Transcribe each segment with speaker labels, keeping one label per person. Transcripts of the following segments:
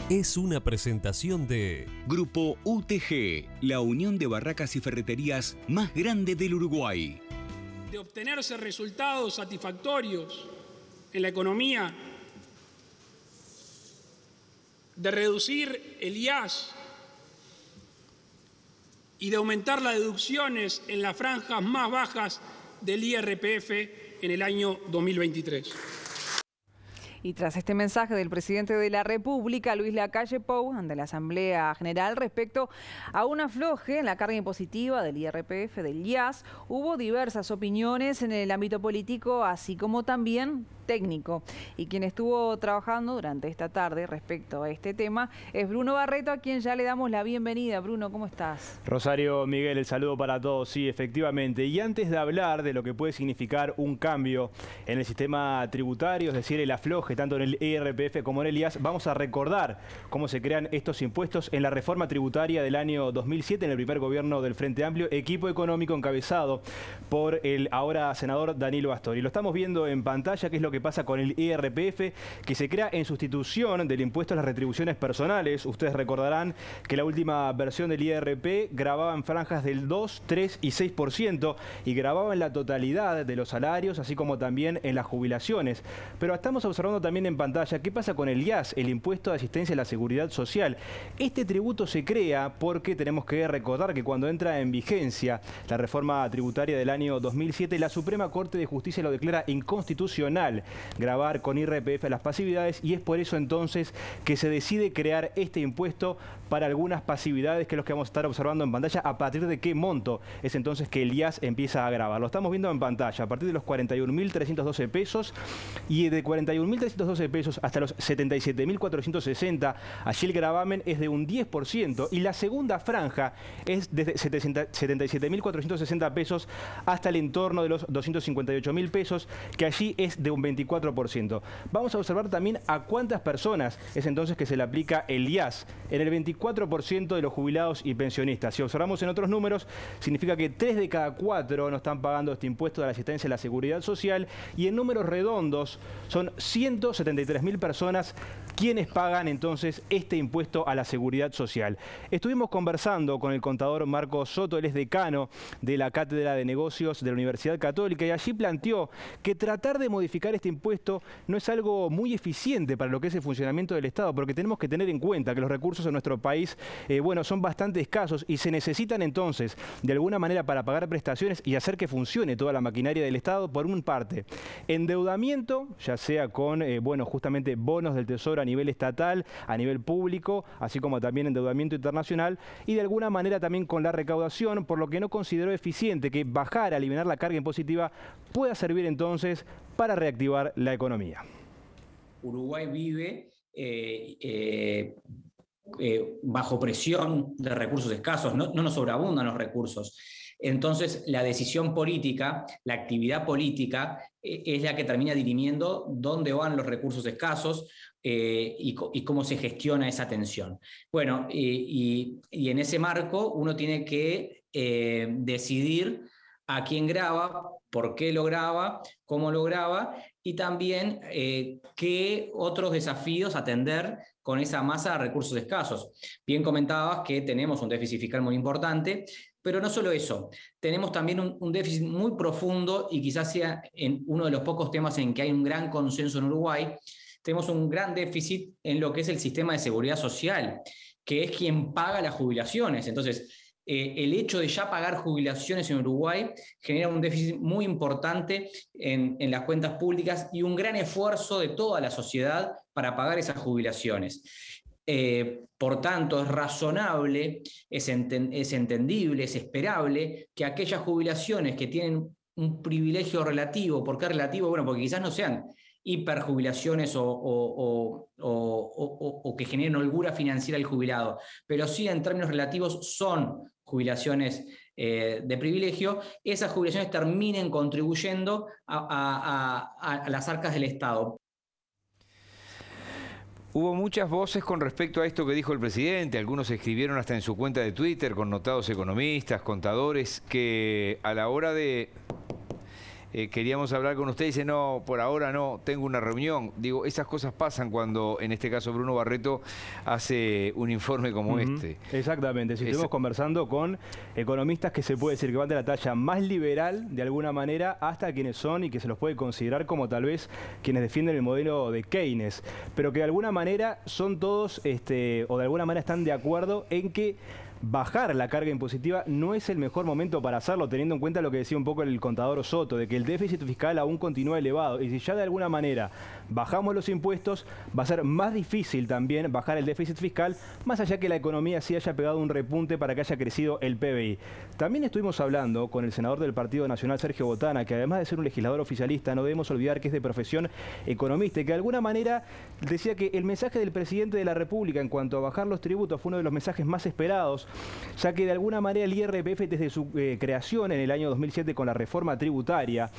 Speaker 1: es una presentación de
Speaker 2: Grupo UTG, la unión de barracas y ferreterías más grande del Uruguay.
Speaker 3: De obtenerse resultados satisfactorios en la economía, de reducir el IAS y de aumentar las deducciones en las franjas más bajas del IRPF en el año 2023.
Speaker 4: Y tras este mensaje del presidente de la República, Luis Lacalle Pou, ante la Asamblea General respecto a un afloje en la carga impositiva del IRPF, del IAS, hubo diversas opiniones en el ámbito político, así como también técnico. Y quien estuvo trabajando durante esta tarde respecto a este tema es Bruno Barreto, a quien ya le damos la bienvenida. Bruno, ¿cómo estás?
Speaker 5: Rosario, Miguel, el saludo para todos. Sí, efectivamente. Y antes de hablar de lo que puede significar un cambio en el sistema tributario, es decir, el afloje tanto en el IRPF como en el IAS, vamos a recordar cómo se crean estos impuestos en la reforma tributaria del año 2007, en el primer gobierno del Frente Amplio, equipo económico encabezado por el ahora senador Danilo Astori. Lo estamos viendo en pantalla, que es lo que pasa con el IRPF, que se crea en sustitución del impuesto a las retribuciones personales. Ustedes recordarán que la última versión del IRP grababa en franjas del 2, 3 y 6% y grababa en la totalidad de los salarios, así como también en las jubilaciones. Pero estamos observando también en pantalla qué pasa con el IAS, el impuesto de asistencia a la seguridad social. Este tributo se crea porque tenemos que recordar que cuando entra en vigencia la reforma tributaria del año 2007, la Suprema Corte de Justicia lo declara inconstitucional, gravar con IRPF las pasividades, y es por eso entonces que se decide crear este impuesto para algunas pasividades, que es lo que vamos a estar observando en pantalla. A partir de qué monto es entonces que el IAS empieza a grabar. Lo estamos viendo en pantalla, a partir de los 41.312 pesos, y de 41.312 pesos hasta los 77.460, allí el gravamen es de un 10%, y la segunda franja es desde 77.460 pesos hasta el entorno de los 258.000 pesos, que allí es de un 24%. Vamos a observar también a cuántas personas es entonces que se le aplica el IAS. En el 24% de los jubilados y pensionistas. Si observamos en otros números, significa que 3 de cada 4 no están pagando este impuesto de la asistencia a la seguridad social, y en números redondos son 173.000 personas quienes pagan entonces este impuesto a la seguridad social. Estuvimos conversando con el contador Marcos Soto, él es decano de la Cátedra de Negocios de la Universidad Católica, y allí planteó que tratar de modificar este impuesto no es algo muy eficiente para lo que es el funcionamiento del Estado, porque tenemos que tener en cuenta que los recursos en nuestro país son bastante escasos, y se necesitan entonces de alguna manera para pagar prestaciones y hacer que funcione toda la maquinaria del Estado. Por una parte, endeudamiento, ya sea con justamente bonos del Tesoro a nivel estatal, a nivel público, así como también endeudamiento internacional, y de alguna manera también con la recaudación, por lo que no consideró eficiente que bajar, eliminar la carga impositiva pueda servir entonces para reactivar la economía.
Speaker 6: Uruguay vive bajo presión de recursos escasos, no nos sobreabundan los recursos. Entonces, la decisión política, la actividad política, es la que termina dirimiendo dónde van los recursos escasos y cómo se gestiona esa tensión. Bueno, y en ese marco uno tiene que decidir a quién graba, por qué lo graba, cómo lo graba, y también qué otros desafíos atender con esa masa de recursos escasos. Bien comentabas que tenemos un déficit fiscal muy importante, pero no solo eso, tenemos también un déficit muy profundo, y quizás sea en uno de los pocos temas en que hay un gran consenso en Uruguay. Tenemos un gran déficit en lo que es el sistema de seguridad social, que es quien paga las jubilaciones. Entonces, el hecho de ya pagar jubilaciones en Uruguay genera un déficit muy importante en las cuentas públicas, y un gran esfuerzo de toda la sociedad para pagar esas jubilaciones. Por tanto, es razonable, es entendible, es esperable que aquellas jubilaciones que tienen un privilegio relativo. ¿Por qué relativo? Bueno, porque quizás no sean hiperjubilaciones o que generen holgura financiera al jubilado, pero sí en términos relativos son jubilaciones de privilegio. Esas jubilaciones terminen contribuyendo a las arcas del Estado.
Speaker 7: Hubo muchas voces con respecto a esto que dijo el presidente. Algunos escribieron hasta en su cuenta de Twitter, connotados economistas, contadores, que a la hora de queríamos hablar con usted, dice, no, por ahora no, tengo una reunión. Digo, esas cosas pasan cuando, en este caso, Bruno Barreto hace un informe como este.
Speaker 5: Exactamente, si estuvimos conversando con economistas que se puede decir que van de la talla más liberal, de alguna manera, hasta quienes son y que se los puede considerar como tal vez quienes defienden el modelo de Keynes, pero que de alguna manera son todos, o de alguna manera están de acuerdo en que bajar la carga impositiva no es el mejor momento para hacerlo, teniendo en cuenta lo que decía un poco el contador Soto, de que el déficit fiscal aún continúa elevado. Y si ya de alguna manera bajamos los impuestos, va a ser más difícil también bajar el déficit fiscal, más allá que la economía sí haya pegado un repunte para que haya crecido el PBI. También estuvimos hablando con el senador del Partido Nacional, Sergio Botana, que además de ser un legislador oficialista, no debemos olvidar que es de profesión economista, y que de alguna manera decía que el mensaje del presidente de la República en cuanto a bajar los tributos fue uno de los mensajes más esperados, ya que de alguna manera el IRPF desde su creación en el año 2007 con la reforma tributaria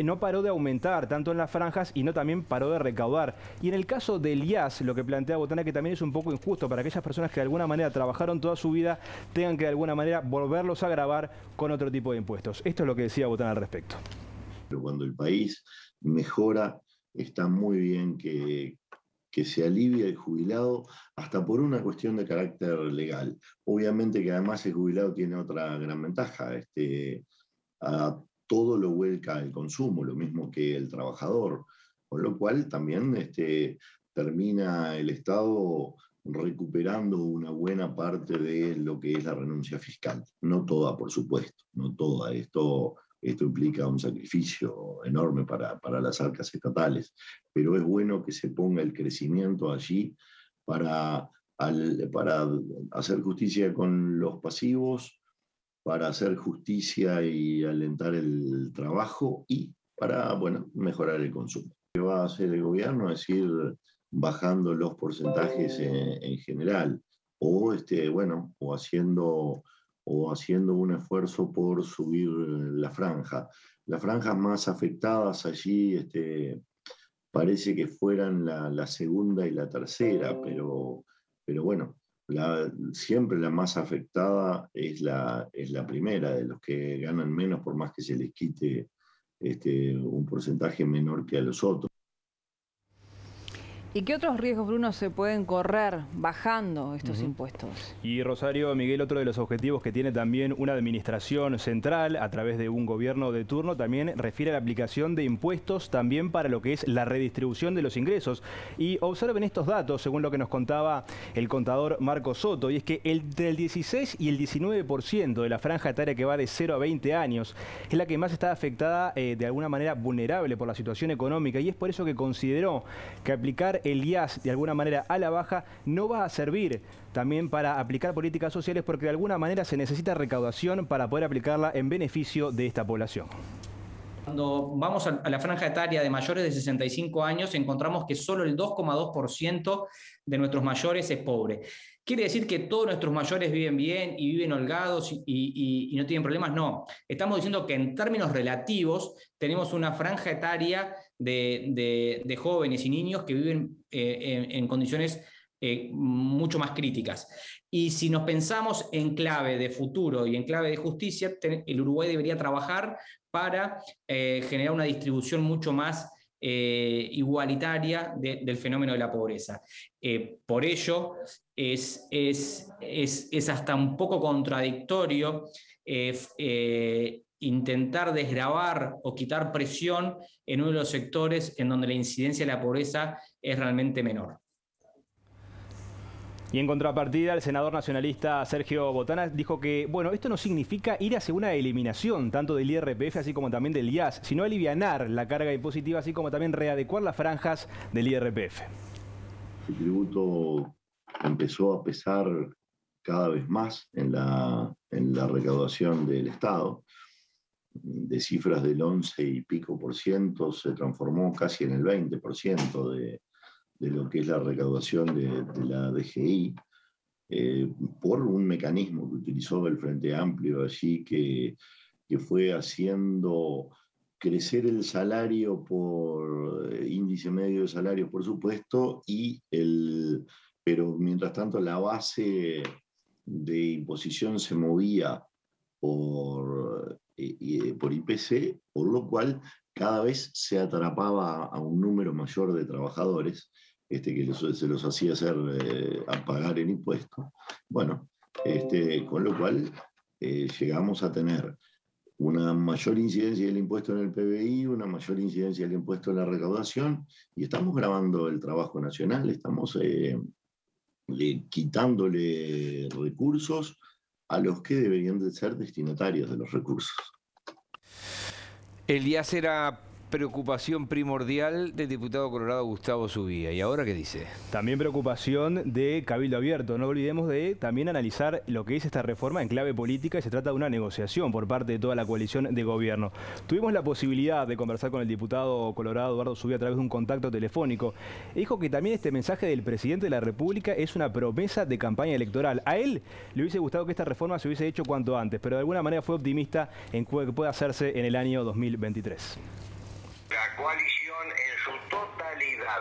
Speaker 5: no paró de aumentar tanto en las franjas y no también paró de recaudar. Y en el caso del IAS, lo que plantea Botana, que también es un poco injusto para aquellas personas que de alguna manera trabajaron toda su vida, tengan que de alguna manera volverlos a gravar con otro tipo de impuestos. Esto es lo que decía Botana al respecto.
Speaker 8: Pero cuando el país mejora, está muy bien que se alivie el jubilado hasta por una cuestión de carácter legal. Obviamente que además el jubilado tiene otra gran ventaja, a todo lo vuelca al consumo, lo mismo que el trabajador, con lo cual también termina el Estado recuperando una buena parte de lo que es la renuncia fiscal. No toda, por supuesto, no toda. Esto implica un sacrificio enorme para las arcas estatales, pero es bueno que se ponga el crecimiento allí para hacer justicia con los pasivos, para hacer justicia y alentar el trabajo y para, mejorar el consumo. ¿Qué va a hacer el gobierno? Es ir bajando los porcentajes en general o haciendo un esfuerzo por subir la franja. Las franjas más afectadas allí parece que fueran la segunda y la tercera, pero bueno, siempre la más afectada es la primera, de los que ganan menos por más que se les quite un porcentaje menor que a los otros.
Speaker 4: ¿Y qué otros riesgos, Bruno, se pueden correr bajando estos impuestos?
Speaker 5: Y Rosario, Miguel, otro de los objetivos que tiene también una administración central a través de un gobierno de turno también refiere a la aplicación de impuestos también para lo que es la redistribución de los ingresos. Y observen estos datos, según lo que nos contaba el contador Marco Soto, y es que entre el 16 y el 19% de la franja etaria que va de 0 a 20 años es la que más está afectada, de alguna manera vulnerable por la situación económica, y es por eso que consideró que aplicar el IAS de alguna manera a la baja no va a servir también para aplicar políticas sociales, porque de alguna manera se necesita recaudación para poder aplicarla en beneficio de esta población.
Speaker 6: Cuando vamos a la franja etaria de mayores de 65 años, encontramos que solo el 2,2% de nuestros mayores es pobre. ¿Quiere decir que todos nuestros mayores viven bien y viven holgados y no tienen problemas? No. Estamos diciendo que en términos relativos tenemos una franja etaria de jóvenes y niños que viven en condiciones mucho más críticas. Y si nos pensamos en clave de futuro y en clave de justicia, el Uruguay debería trabajar para generar una distribución mucho más igualitaria del fenómeno de la pobreza. Por ello, es hasta un poco contradictorio intentar desgravar o quitar presión en uno de los sectores en donde la incidencia de la pobreza es realmente menor.
Speaker 5: Y en contrapartida, el senador nacionalista Sergio Botana dijo que, bueno, esto no significa ir hacia una eliminación tanto del IRPF así como también del IAS, sino alivianar la carga impositiva, así como también readecuar las franjas del IRPF.
Speaker 8: El tributo empezó a pesar cada vez más en la recaudación del Estado. De cifras del 11 y pico por ciento se transformó casi en el 20% de lo que es la recaudación de la DGI, por un mecanismo que utilizó el Frente Amplio allí, que fue haciendo crecer el salario por índice medio de salarios, por supuesto, pero mientras tanto la base de imposición se movía por por IPC, por lo cual cada vez se atrapaba a un número mayor de trabajadores que se los hacía a pagar el impuesto. Bueno, con lo cual llegamos a tener una mayor incidencia del impuesto en el PBI, una mayor incidencia del impuesto en la recaudación, y estamos grabando el trabajo nacional, estamos quitándole recursos a los que deberían de ser destinatarios de los recursos.
Speaker 7: El IAS era preocupación primordial del diputado colorado Gustavo Subía. ¿Y ahora qué dice?
Speaker 5: También preocupación de Cabildo Abierto. No olvidemos de también analizar lo que es esta reforma en clave política, y se trata de una negociación por parte de toda la coalición de gobierno. Tuvimos la posibilidad de conversar con el diputado colorado Eduardo Subía a través de un contacto telefónico. Dijo que también este mensaje del presidente de la República es una promesa de campaña electoral. A él le hubiese gustado que esta reforma se hubiese hecho cuanto antes, pero de alguna manera fue optimista en que pueda hacerse en el año 2023.
Speaker 9: La coalición en su totalidad,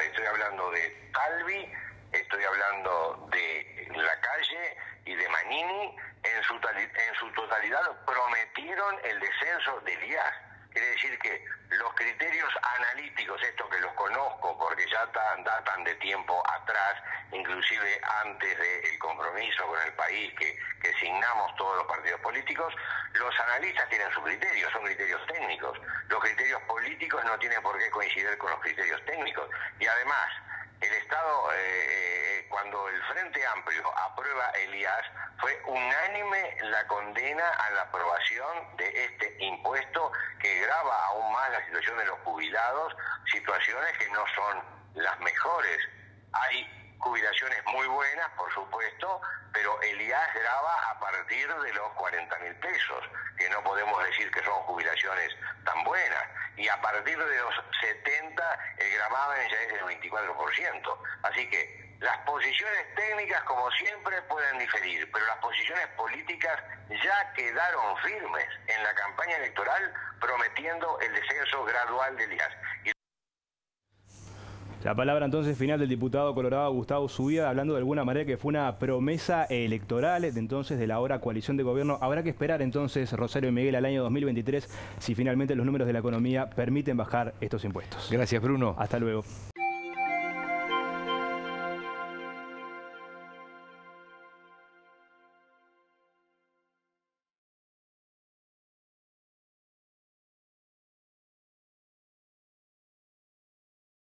Speaker 9: estoy hablando de Talvi, estoy hablando de Lacalle y de Manini, en su totalidad prometieron el descenso del IAS. Quiere decir que los criterios analíticos, estos que los conozco porque ya datan de tiempo atrás, inclusive antes del compromiso con el país que signamos todos los partidos políticos, los analistas tienen sus criterios, son criterios técnicos. Los criterios políticos no tienen por qué coincidir con los criterios técnicos. Y además, el Estado, cuando el Frente Amplio aprueba el IAS, fue unánime la condena a la aprobación de este impuesto que grava aún más la situación de los jubilados, situaciones que no son las mejores. Hay jubilaciones muy buenas, por supuesto, pero el IAS grava a partir de los 40.000 pesos, que no podemos decir que son jubilaciones tan buenas. Y a partir de los 70, el gravamen ya es del 24%. Así que las posiciones técnicas, como siempre, pueden diferir, pero las posiciones políticas ya quedaron firmes en la campaña electoral, prometiendo el descenso gradual del IAS.
Speaker 5: La palabra entonces final del diputado colorado Gustavo Subía, hablando de alguna manera que fue una promesa electoral de entonces de la ahora coalición de gobierno. Habrá que esperar entonces, Rosario y Miguel, al año 2023, si finalmente los números de la economía permiten bajar estos impuestos.
Speaker 7: Gracias, Bruno.
Speaker 5: Hasta luego.